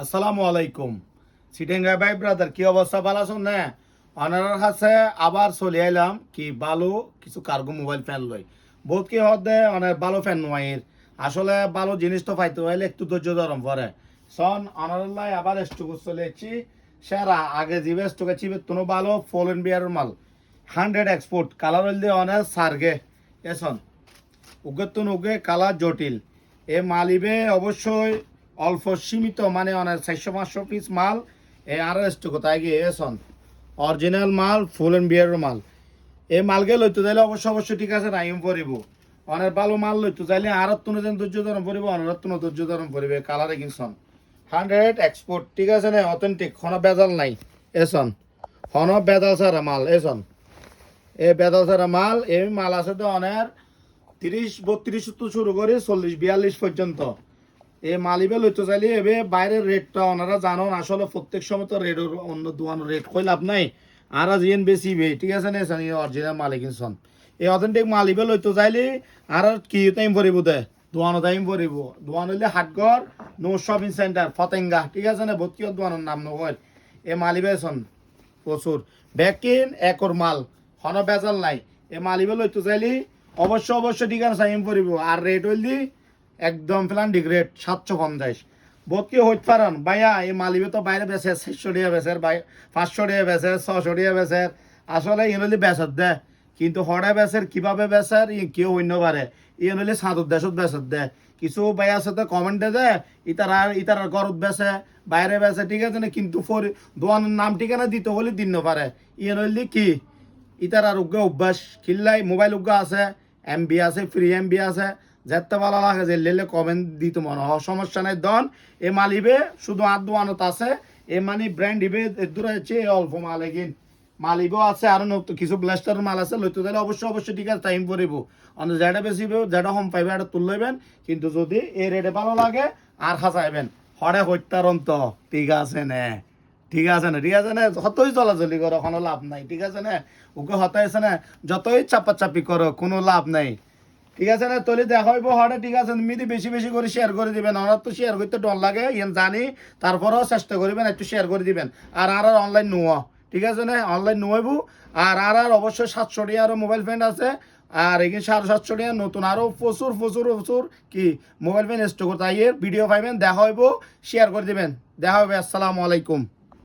আসসালামু আলাইকুম। সিটেঙ্গা ভাই ব্রাদার, কি অবস্থা? ভালো আছেন না? অনার কাছে আবার চলে এলাম কি ভালো কিছু কার্গো মোবাইল ফ্যান লই। বহুত কি হদে অনেক ভালো ফ্যান নোয়াইর। আসলে ভালো জিনিস তো পাইতে হইলে একটু ধৈর্য ধরম পরে সন অনারলাই আবার স্টক চলেছি। সেরা আগে জিবে স্টকে চিবে তুনো ভালো ফোলেন বিয়ার মাল 100 এক্সপোর্ট কালার হইল দিয়ে অনেক সার্গে এসন উগে তুন উগে কালার জটিল এ মালিবে অবশ্যই অল্প সীমিত মানে অনেক 400-500 পিস মাল এ আর স্টক তাই গিয়ে এসন অরিজিনাল মাল ফুল এন্ড বিয়ারের মাল এই মালকে লইতে যাইলে অবশ্যই ঠিক আছে নাইম পরিব অনেক ভালো মাল লইতে যাইলে আর তুনো যেন ধৈর্য ধারণ পরিব অনেক তুনো ধৈর্য ধারণ পরিবে কালারে কিনছন 100 এক্সপোর্ট ঠিক আছে না অথেন্টিক কোনো বেজাল নাই এসন কোনো বেজাল ছাড়া মাল এসন এ বেজাল ছাড়া মাল এই মাল আছে তো অনেক 30-32 তো শুরু করে 40-42 পর্যন্ত এই মালিবে লইতে চাইলে এবে বাইরের রেটটা ওনারা জানুন আসলে প্রত্যেক সময় তো রেট অন্য দোকান রেট কই লাভ নাই আর জিন বেশি বে ঠিক আছে না অরিজিনাল মালিক ইনসন এই অথেন্টিক মালিবে লইতে চাইলে আর কি টাইম পড়িব দে দোয়ানো টাইম পড়িব দোয়ান হইলে হাটগড় নো শপিং সেন্টার ফতেঙ্গা ঠিক আছে না ভর্তিও দোয়ানোর নাম নয় এ মালিবে সন প্রচুর ব্যাকিন একর মাল হন বেজাল নাই এ মালিবে লইতে চাইলে অবশ্যই ঠিক আছে টাইম পড়িব আর রেট হইলি একদম প্ল্যান ডিগ্রেড 750 বহুত কি হইতে পারেন ভাইয়া এই মালিবে তো বাইরে বেছে 600 টাকা বেছে 500 টাকা বেছে 600 টাকা বেছে আসলে ইনলি বেচার দে কিন্তু হড়ে বেচের কিভাবে বেচার কেউ অন্য পারে ইনলি সাদুর দেশত বেচার দে কিছু ভাইয়ার সাথে কমেন্টে দে ইতার গরত বেছে বাইরে বেছে ঠিক আছে না কিন্তু দোয়ানের নাম ঠিকানা দিতে হলে দিন পারে ইনলি কি ইতার আর উগ্র অভ্যাস খিল্লাই মোবাইল উগ্র আছে এমবি আছে ফ্রি এমবি আছে যেতে ভালো লাগে যে লেলে কমেন্ট দিতে মনে হয় সমস্যা নাই দন এ মালিবে শুধু আর দোয়ানত আছে এ মানে ব্র্যান্ড ইবে দূরে হচ্ছে অল্প মাল এগিন মালিবও আছে আর কিছু ব্লাস্টার মাল আছে লইতে দিলে অবশ্যই ঠিক আছে টাইম পড়িব অন্য যেটা বেশি যেটা কম পাইবে এটা তুল লইবেন কিন্তু যদি এই রেটে ভালো লাগে আর খাঁচাইবেন হরে হত্যারন্ত ঠিক আছে নে ঠিক আছে না যতই চলাচলি করো কোনো লাভ নাই ঠিক আছে না ওকে হতাইছে না যতই চাপাচাপি করো কোনো লাভ নাই ঠিক আছে না তলি দেখা হইব হঠাৎ ঠিক আছে মিদি বেশি করে শেয়ার করে দিবেন আমার তো শেয়ার করতে ডর লাগে ইয়ান জানি তারপরেও চেষ্টা করবেন একটু শেয়ার করে দিবেন আর অনলাইন নোয়া ঠিক আছে না অনলাইন নোয়াইব আর অবশ্যই 700 টাকা আরও মোবাইল ফ্যান আছে আর এখানে 750 টাকা নতুন আরও প্রচুর কি মোবাইল ফ্যান স্টক করতে ভিডিও পাইবেন দেখা হইব শেয়ার করে দিবেন দেখা হবে আসসালামু আলাইকুম।